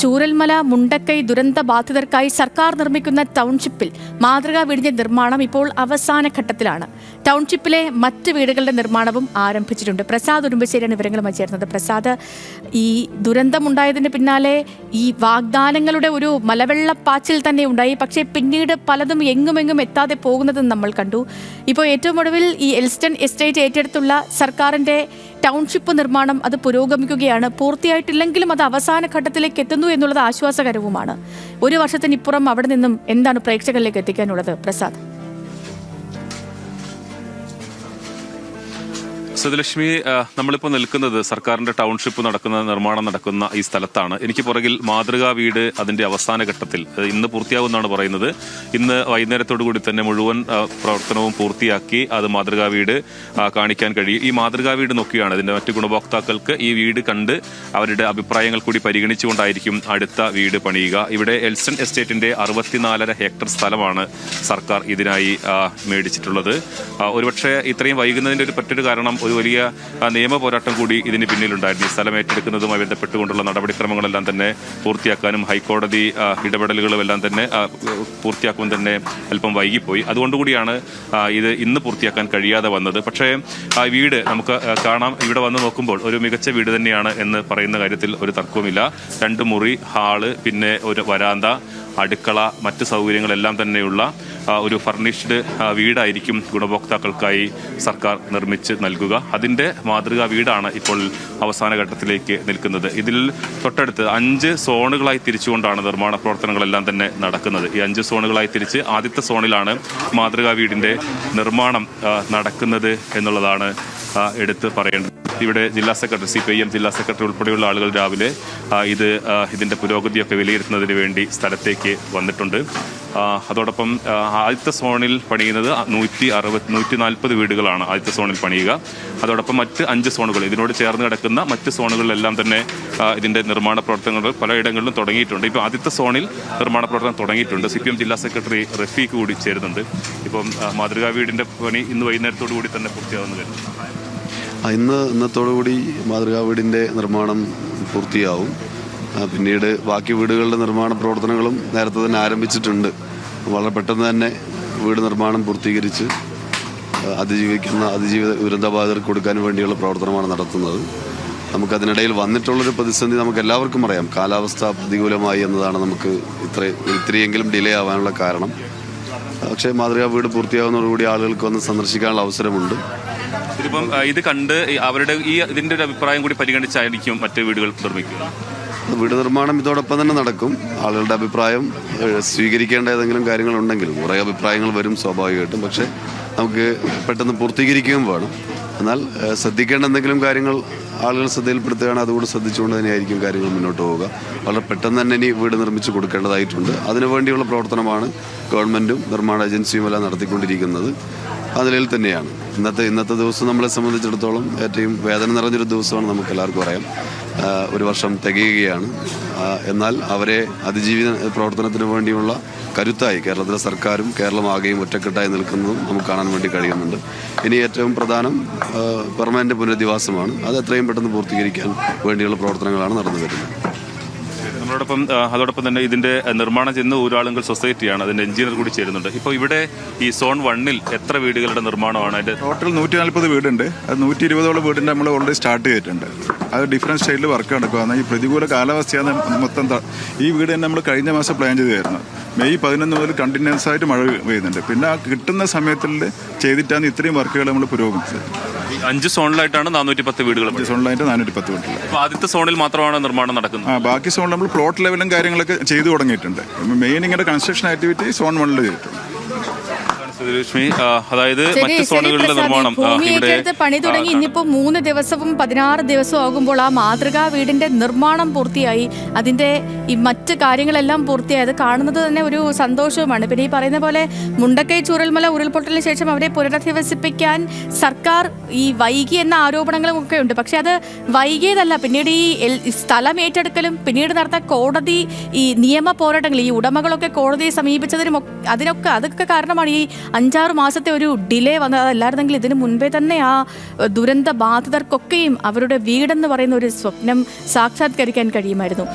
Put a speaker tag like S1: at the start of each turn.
S1: ചൂരൽമല മുണ്ടക്കൈ ദുരന്ത ബാധിതർക്കായി സർക്കാർ നിർമ്മിക്കുന്ന ടൗൺഷിപ്പിൽ മാതൃകാ വീടിന്റെ നിർമ്മാണം ഇപ്പോൾ അവസാന ഘട്ടത്തിലാണ്. ടൗൺഷിപ്പിലെ മറ്റ് വീടുകളുടെ നിർമ്മാണവും ആരംഭിച്ചിട്ടുണ്ട്. പ്രസാദ് ഉടുമ്പശ്ശേരിയാണ് വിവരങ്ങളുമായി ചേർന്നത്. പ്രസാദ്, ഈ ദുരന്തമുണ്ടായതിന് പിന്നാലെ ഈ വാഗ്ദാനങ്ങളുടെ ഒരു മലവെള്ളപ്പാച്ചിൽ തന്നെ ഉണ്ടായി. പക്ഷേ പിന്നീട് പലതും എങ്ങുമെങ്ങും എത്താതെ പോകുന്നതും നമ്മൾ കണ്ടു. ഇപ്പോൾ ഏറ്റവും ഒടുവിൽ ഈ എൽസ്റ്റൺ എസ്റ്റേറ്റ് ഏറ്റെടുത്തുള്ള സർക്കാരിന്റെ ടൗൺഷിപ്പ് നിർമ്മാണം അത് പുരോഗമിക്കുകയാണ്. പൂർത്തിയായിട്ടില്ലെങ്കിലും അത് അവസാന ഘട്ടത്തിലേക്ക് എത്തുന്നു എന്നുള്ളത് ആശ്വാസകരവുമാണ്. ഒരു വർഷത്തിനിപ്പുറം അവിടെ നിന്നും എന്താണ് പ്രേക്ഷകരിലേക്ക് എത്തിക്കാനുള്ളത് പ്രസാദ്?
S2: സതിലക്ഷ്മി, നമ്മളിപ്പോൾ നിൽക്കുന്നത് സർക്കാരിന്റെ ടൗൺഷിപ്പ് നിർമ്മാണം നടക്കുന്ന ഈ സ്ഥലത്താണ്. എനിക്ക് പുറകിൽ മാതൃകാ വീട് അതിന്റെ അവസാന ഘട്ടത്തിൽ ഇന്ന് പൂർത്തിയാകുമെന്നാണ് പറയുന്നത്. ഇന്ന് വൈകുന്നേരത്തോടു കൂടി തന്നെ മുഴുവൻ പ്രവർത്തനവും പൂർത്തിയാക്കി അത് മാതൃകാ വീട് കാണിക്കാൻ കഴിയും. ഈ മാതൃകാ വീട് നോക്കിയാണ് ഇതിന്റെ മറ്റു ഗുണഭോക്താക്കൾക്ക് ഈ വീട് കണ്ട് അവരുടെ അഭിപ്രായങ്ങൾ കൂടി പരിഗണിച്ചുകൊണ്ടായിരിക്കും അടുത്ത വീട് പണിയുക. ഇവിടെ എൽസ്റ്റൺ എസ്റ്റേറ്റിന്റെ 64.5 ഹെക്ടർ സ്ഥലമാണ് സർക്കാർ ഇതിനായി മേടിച്ചിട്ടുള്ളത്. ഒരുപക്ഷെ ഇത്രയും വൈകുന്നതിന്റെ മറ്റൊരു കാരണം ഒരു വലിയ നിയമ പോരാട്ടം കൂടി ഇതിന് പിന്നിലുണ്ടായിരുന്നു. ഈ സ്ഥലം ഏറ്റെടുക്കുന്നതുമായി ബന്ധപ്പെട്ടുകൊണ്ടുള്ള നടപടിക്രമങ്ങളെല്ലാം തന്നെ പൂർത്തിയാക്കാനും ഹൈക്കോടതി ഇടപെടലുകളും എല്ലാം തന്നെ പൂർത്തിയാക്കുവാൻ തന്നെ അല്പം വൈകിപ്പോയി. അതുകൊണ്ടുകൂടിയാണ് ഇത് ഇന്ന് പൂർത്തിയാക്കാൻ കഴിയാതെ വന്നത്. പക്ഷേ വീട് നമുക്ക് കാണാം. ഇവിടെ വന്ന് നോക്കുമ്പോൾ ഒരു മികച്ച വീട് തന്നെയാണ് എന്ന് പറയുന്ന കാര്യത്തിൽ ഒരു തർക്കവുമില്ല. 2 മുറി, ഹാള്, പിന്നെ ഒരു വരാന്ത, അടുക്കള, മറ്റ് സൗകര്യങ്ങളെല്ലാം തന്നെയുള്ള ഒരു ഫർണിഷ്ഡ് വീടായിരിക്കും ഗുണഭോക്താക്കൾക്കായി സർക്കാർ നിർമ്മിച്ച് നൽകുക. അതിൻ്റെ മാതൃകാ വീടാണ് ഇപ്പോൾ അവസാന ഘട്ടത്തിലേക്ക് നിൽക്കുന്നത്. ഇതിൽ തൊട്ടടുത്ത് 5 സോണുകളായി തിരിച്ചുകൊണ്ടാണ് നിർമ്മാണ പ്രവർത്തനങ്ങളെല്ലാം തന്നെ നടക്കുന്നത്. ഈ 5 സോണുകളായി തിരിച്ച് ആദ്യത്തെ സോണിലാണ് മാതൃകാ വീടിൻ്റെ നിർമ്മാണം നടക്കുന്നത് എന്നുള്ളതാണ് എടുത്ത് പറയേണ്ടത്. ഇവിടെ ജില്ലാ സെക്രട്ടറി, CPIM ജില്ലാ സെക്രട്ടറി ഉൾപ്പെടെയുള്ള ആളുകൾ രാവിലെ ഇതിൻ്റെ പുരോഗതിയൊക്കെ വിലയിരുത്തുന്നതിന് വേണ്ടി സ്ഥലത്തേക്ക് വന്നിട്ടുണ്ട്. അതോടൊപ്പം ആദ്യത്തെ സോണിൽ പണിയുന്നത് 140 വീടുകളാണ് ആദ്യത്തെ സോണിൽ പണിയുക. അതോടൊപ്പം മറ്റ് 5 സോണുകൾ, ഇതിനോട് ചേർന്ന് കിടക്കുന്ന മറ്റ് സോണുകളിലെല്ലാം തന്നെ ഇതിൻ്റെ നിർമ്മാണ പ്രവർത്തനങ്ങൾ പലയിടങ്ങളിലും തുടങ്ങിയിട്ടുണ്ട്. ഇപ്പോൾ ആദ്യത്തെ സോണിൽ നിർമ്മാണ പ്രവർത്തനം തുടങ്ങിയിട്ടുണ്ട്. CPM ജില്ലാ സെക്രട്ടറി റഫീഖ് കൂടി ചേരുന്നുണ്ട്. ഇപ്പം മാതൃകാ വീടിൻ്റെ പണി ഇന്ന് വൈകുന്നേരത്തോടു കൂടി തന്നെ പൂർത്തിയാവുന്നു വരുന്നു.
S3: ഇന്നത്തോടുകൂടി മാതൃകാ വീടിൻ്റെ നിർമ്മാണം പൂർത്തിയാവും. പിന്നീട് ബാക്കി വീടുകളുടെ നിർമ്മാണ പ്രവർത്തനങ്ങളും നേരത്തെ തന്നെ ആരംഭിച്ചിട്ടുണ്ട്. വളരെ പെട്ടെന്ന് തന്നെ വീട് നിർമ്മാണം പൂർത്തീകരിച്ച് അതിജീവിത ദുരന്തബാധിതർക്ക് കൊടുക്കാൻ വേണ്ടിയുള്ള പ്രവർത്തനമാണ് നടത്തുന്നത്. നമുക്കതിനിടയിൽ വന്നിട്ടുള്ളൊരു പ്രതിസന്ധി നമുക്ക് എല്ലാവർക്കും അറിയാം. കാലാവസ്ഥ പ്രതികൂലമായി എന്നതാണ് നമുക്ക് ഇത്രയെങ്കിലും ഡിലേ ആവാനുള്ള കാരണം. പക്ഷേ മാതൃകാ വീട് പൂർത്തിയാവുന്നതോടുകൂടി ആളുകൾക്ക് വന്ന് സന്ദർശിക്കാനുള്ള അവസരമുണ്ട്.
S2: ഇതിപ്പം ഇത് കണ്ട് അവരുടെ ഇതിൻ്റെ ഒരു അഭിപ്രായം കൂടി പരിഗണിച്ചായിരിക്കും മറ്റ് വീടുകൾ നിർമ്മിക്കുക.
S3: വീട് നിർമ്മാണം ഇതോടൊപ്പം തന്നെ നടക്കും. ആളുകളുടെ അഭിപ്രായം സ്വീകരിക്കേണ്ട ഏതെങ്കിലും കാര്യങ്ങളുണ്ടെങ്കിലും കുറേ അഭിപ്രായങ്ങൾ വരും സ്വാഭാവികമായിട്ടും. പക്ഷേ നമുക്ക് പെട്ടെന്ന് പൂർത്തീകരിക്കുകയും വേണം. എന്നാൽ ശ്രദ്ധിക്കേണ്ട എന്തെങ്കിലും കാര്യങ്ങൾ ആളുകൾ ശ്രദ്ധയിൽപ്പെടുത്തുകയാണ്. അതുകൂടി ശ്രദ്ധിച്ചുകൊണ്ട് തന്നെയായിരിക്കും കാര്യങ്ങൾ മുന്നോട്ട് പോവുക. വളരെ പെട്ടെന്ന് തന്നെ ഇനി വീട് നിർമ്മിച്ച് കൊടുക്കേണ്ടതായിട്ടുണ്ട്. അതിനുവേണ്ടിയുള്ള പ്രവർത്തനമാണ് ഗവൺമെൻറ്റും നിർമ്മാണ ഏജൻസിയും എല്ലാം നടത്തിക്കൊണ്ടിരിക്കുന്നത്. ആ നിലയിൽ തന്നെയാണ് ഇന്നത്തെ ദിവസം നമ്മളെ സംബന്ധിച്ചിടത്തോളം ഏറ്റവും വേദന നിറഞ്ഞൊരു ദിവസമാണ്. നമുക്ക് എല്ലാവർക്കും അറിയാം, 1 വർഷം തികയുകയാണ്. എന്നാൽ അവരെ അതിജീവിത പ്രവർത്തനത്തിന് വേണ്ടിയുള്ള കരുത്തായി കേരളത്തിലെ സർക്കാരും കേരളമാകെയും ഒറ്റക്കെട്ടായി നിൽക്കുന്നതും നമുക്ക് കാണാൻ വേണ്ടി കഴിയുന്നുണ്ട്. ഇനി ഏറ്റവും പ്രധാനം പെർമനന്റ് പുനരധിവാസമാണ്. അത് എത്രയും പെട്ടെന്ന് പൂർത്തീകരിക്കാൻ വേണ്ടിയുള്ള പ്രവർത്തനങ്ങളാണ് നടന്നു വരുന്നത്.
S2: അതോടൊപ്പം തന്നെ ഇതിന്റെ നിർമ്മാണം ചെയ്യുന്ന ഊരാളുങ്കൽ സൊസൈറ്റിയാണ്, അതിന്റെ എഞ്ചിനീയർ കൂടി ചേരുന്നുണ്ട്. ഇപ്പോൾ ഇവിടെ ഈ സോൺ 1-ൽ എത്ര വീടുകളുടെ നിർമ്മാണമാണ്? അതിന്റെ
S4: ടോട്ടൽ 140 വീടുണ്ട്. അത് 120ഓളം വീടിന്റെ നമ്മൾ ഓൾറെഡി സ്റ്റാർട്ട് ചെയ്തിട്ടുണ്ട്. അത് ഡിഫറൻറ്റ് സ്റ്റൈലിൽ വർക്ക് നടക്കുകയാണ്. ഈ പ്രതികൂല കാലാവസ്ഥയാണ് മൊത്തം. ഈ വീട് തന്നെ നമ്മൾ കഴിഞ്ഞ മാസം പ്ലാൻ ചെയ്തായിരുന്നു. മെയ് 11 മുതൽ കണ്ടിന്യൂസ് ആയിട്ട് മഴ പെയ്യുന്നുണ്ട്. പിന്നെ ആ കിട്ടുന്ന സമയത്തിൽ ചെയ്തിട്ടാണ് ഇത്രയും വർക്കുകൾ നമ്മൾ പുരോഗമിച്ചത്.
S2: 5 സോണിലായിട്ടാണ് 410 വീടുകൾ.
S4: 5 സോണിലായിട്ട് 410 വീടുകൾ.
S2: അപ്പോൾ ആദ്യത്തെ സോണിൽ മാത്രമാണ് നിർമ്മാണം നടക്കുന്നത്.
S4: ബാക്കി സോണിൽ നമ്മൾ പ്ലോട്ട് ലെവലും കാര്യങ്ങളൊക്കെ ചെയ്തു തുടങ്ങിയിട്ടുണ്ട്. മെയിൻ ഇങ്ങനെ കൺസ്ട്രക്ഷൻ ആക്ടിവിറ്റി സോൺ 1-ൽ ചെയ്തിട്ടുണ്ട്.
S2: അതായത് മറ്റ് സോണുകളുടെ നിർമ്മാണം
S1: പണി തുടങ്ങി ഇനിയിപ്പോ 3 ദിവസവും 16 ദിവസവും ആകുമ്പോൾ ആ മാതൃകാ വീടിന്റെ നിർമ്മാണം പൂർത്തിയായി. അതിന്റെ ഈ മറ്റ് കാര്യങ്ങളെല്ലാം പൂർത്തിയായി. അത് കാണുന്നത് തന്നെ ഒരു സന്തോഷവുമാണ്. പിന്നെ ഈ പറയുന്ന പോലെ മുണ്ടക്കൈ ചൂരൽമല ഉരുൾപൊട്ടലിന് ശേഷം അവരെ പുനരധിവസിപ്പിക്കാൻ സർക്കാർ ഈ വൈകി എന്ന ആരോപണങ്ങളും ഒക്കെ ഉണ്ട്. പക്ഷെ അത് വൈകിയതല്ല. പിന്നീട് ഈ സ്ഥലം ഏറ്റെടുക്കലും പിന്നീട് നടത്ത കോടതി ഈ നിയമ പോരാട്ടങ്ങൾ, ഈ ഉടമകളൊക്കെ കോടതിയെ സമീപിച്ചതിനും അതൊക്കെ കാരണമാണ് ഈ 5-6 മാസത്തെ ഒരു ഡിലേ വന്നത്. അതല്ലായിരുന്നെങ്കിൽ ഇതിനു മുൻപേ തന്നെ ആ ദുരന്ത ബാധിതർക്കൊക്കെയും അവരുടെ വീടെന്ന് പറയുന്ന ഒരു സ്വപ്നം സാക്ഷാത്കരിക്കാൻ കഴിയുമായിരുന്നു.